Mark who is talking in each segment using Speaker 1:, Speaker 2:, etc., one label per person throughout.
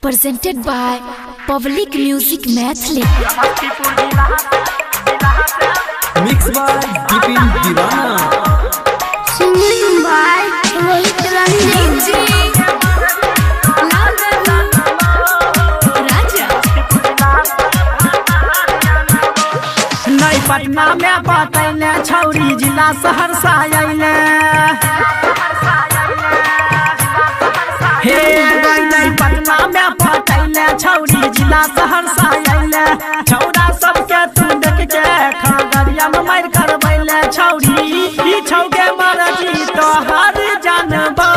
Speaker 1: presented by Public Music Mathli.
Speaker 2: Mixed by Dipin Divana.
Speaker 3: Singing by Rohit Ranjan.
Speaker 4: नई पटना में बतैले छौरी जिला सहरसा अइले हे नई पटना में बतैले छौरी जिला सहरसा अइले छौरा सबके तू देख के खगड़िया में मार करबैले छौरी ई छौके मरजी तो हर जानबो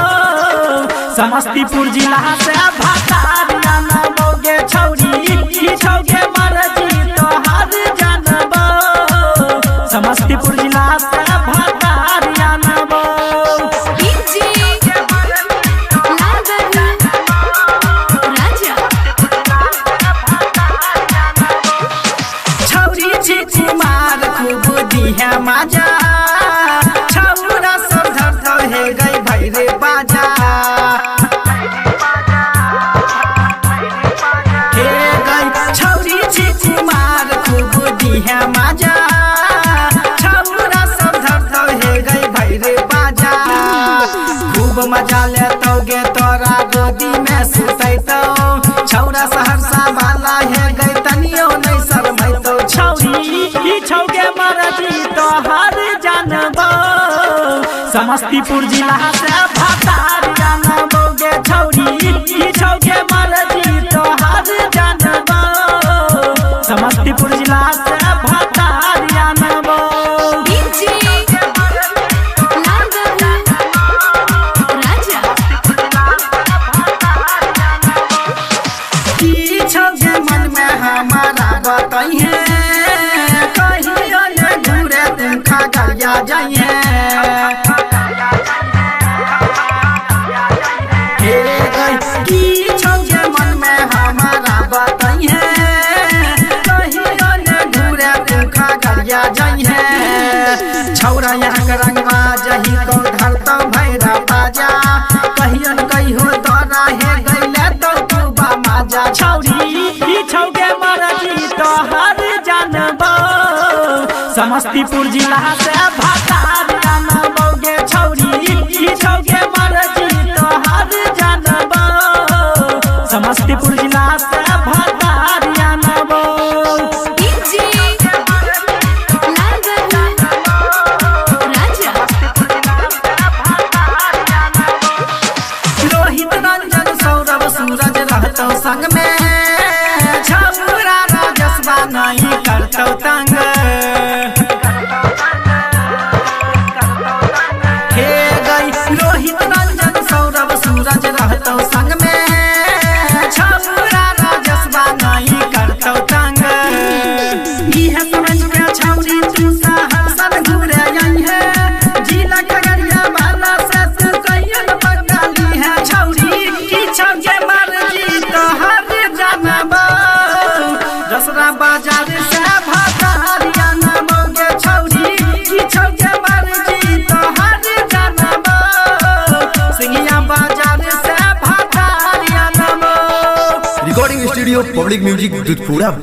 Speaker 4: समस्तीपुर जिला से भतार जानबोगे छौरी ई छौके मरजी तो हर जानबो समस्तीपुर जिला से भतार जानबो छौरी छी कुमार खूब दिहे माजा छौरा सब धर धर हे गई भैरे बाजा हे गई छौरी छी कुमार खूब दिहे माजा छौरा सब धर धर हे गई भैरे बाजा खूब मजा लेतोगे तोरा गोदी में सुतैतो छौरा सहरसा वाला हे गई तनियो नहीं शरमैतो छौरी ई छौके मरजी तो हर जानबो समस्तीपुर जिला से भतार जानबोगे छौरी ई छौके मरजी तो हर जानबो समस्तीपुर जिला से भतार जानबो छौके मन में हमारा बताइए कहियो न घूरे तुम खगड़िया जाइए हे गई की छौके मन में हमारा बताइए कहियो न घूरे तुम खगड़िया जाइए छौरा यहाँ के रंगवा जही को धरतो भैरा बाजा कहियो न कहियो तोरा हे गईले तो तू बा माजा छौरी ई छौके मरजी तो हर जानबो समस्तीपुर जिला से भतार जानबोगे छौरी ई छौके मरजी तो हर जानबो समस्तीपुर जिला से भतार जानबो रोहित रंजन सौरभ सूरज रहतो संग में छौरा राजस्वा नहीं करतो तंग हे गई रोहित रंजन सौरभ सूरज रहतो संग में छौरा राजस्वा नहीं करतो तंग इहे समझ के छौरी तू सहरसा घूरे आई है जिला खगड़िया वाला से तू कहियो न बंगाली है छौरी की छौके मरजी तो हर जानबो रसरा बाजार से भतार जानबोगे छौरी की छौके मरजी तो हर जानबो सिंगिया बाजार से भतार जानबो
Speaker 2: Recording Studio Public Music Dudhpura.